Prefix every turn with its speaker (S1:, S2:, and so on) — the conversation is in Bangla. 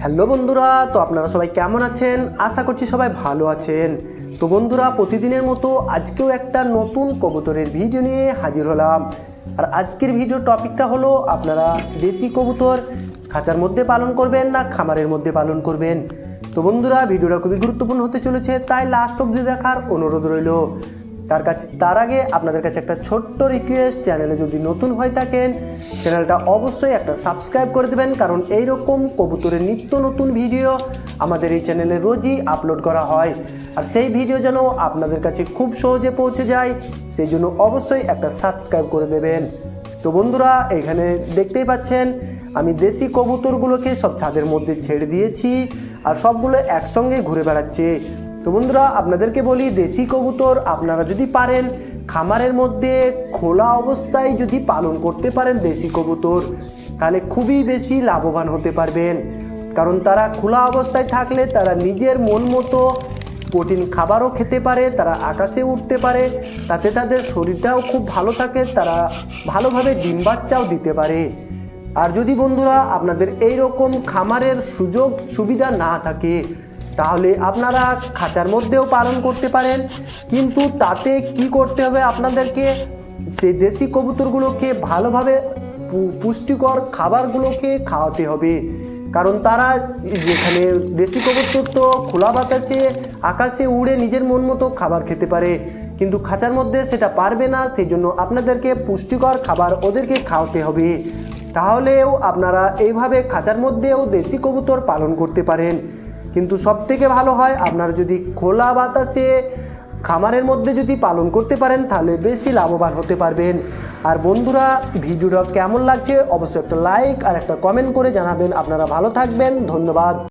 S1: হ্যালো বন্ধুরা, তো আপনারা সবাই কেমন আছেন? আশা করছি সবাই ভালো আছেন। তো বন্ধুরা, প্রতিদিনের মতো আজকেও একটা নতুন কবুতরের ভিডিও নিয়ে হাজির হলাম। আর আজকের ভিডিও টপিকটা হলো আপনারা দেশি কবুতর খাঁচার মধ্যে পালন করবেন না খামারের মধ্যে পালন করবেন। তো বন্ধুরা, ভিডিওটা খুবই গুরুত্বপূর্ণ হতে চলেছে, তাই লাস্ট অবধি দেখার অনুরোধ রইল। তার আগে আপনাদের কাছে একটা ছোট্ট রিকোয়েস্ট, চ্যানেলে যদি নতুন হয়ে থাকেন চ্যানেলটা অবশ্যই একটা সাবস্ক্রাইব করে দেবেন, কারণ এইরকম কবুতরের নিত্য নতুন ভিডিও আমাদের এই চ্যানেলে রোজই আপলোড করা হয়। আর সেই ভিডিও যেন আপনাদের কাছে খুব সহজে পৌঁছে যায়, সেই জন্য অবশ্যই একটা সাবস্ক্রাইব করে দেবেন। তো বন্ধুরা, এখানে দেখতেই পাচ্ছেন আমি দেশি কবুতরগুলোকে সব ছাদের মধ্যে ছেড়ে দিয়েছি আর সবগুলো একসঙ্গে ঘুরে বেড়াচ্ছে। তো বন্ধুরা, আপনাদেরকে বলি, দেশি কবুতর আপনারা যদি পারেন খামারের মধ্যে খোলা অবস্থায় যদি পালন করতে পারেন দেশি কবুতর, তাহলে খুবই বেশি লাভবান হতে পারবেন। কারণ তারা খোলা অবস্থায় থাকলে তারা নিজের মন মতো প্রোটিন খাবারও খেতে পারে, তারা আকাশে উঠতে পারে, তাতে তাদের শরীরটাও খুব ভালো থাকে, তারা ভালোভাবে ডিম বাচ্চাও দিতে পারে। আর যদি বন্ধুরা আপনাদের এই রকম খামারের সুযোগ সুবিধা না থাকে, তাহলে আপনারা খাঁচার মধ্যেও পালন করতে পারেন, কিন্তু তাতে কি করতে হবে, আপনাদেরকে সেই দেশি কবুতরগুলোকে ভালোভাবে পুষ্টিকর খাবারগুলোকে খাওয়াতে হবে। কারণ তারা যেখানে দেশি কবুতর তো খোলা বাতাসে আকাশে উড়ে নিজের মন মতো খাবার খেতে পারে, কিন্তু খাঁচার মধ্যে সেটা পারবে না। সেই জন্য আপনাদেরকে পুষ্টিকর খাবার ওদেরকে খাওয়াতে হবে, তাহলেও আপনারা এইভাবে খাঁচার মধ্যেও দেশি কবুতর পালন করতে পারেন। কিন্তু সবথেকে ভালো হয় আপনারা যদি খোলা বাতাসে খামারের মধ্যে যদি পালন করতে পারেন, তাহলে বেশি লাভবান হতে পারবেন। আর বন্ধুরা, ভিডিওটা কেমন লাগছে অবশ্যই একটা লাইক আর একটা কমেন্ট করে জানাবেন। আপনারা ভালো থাকবেন, ধন্যবাদ।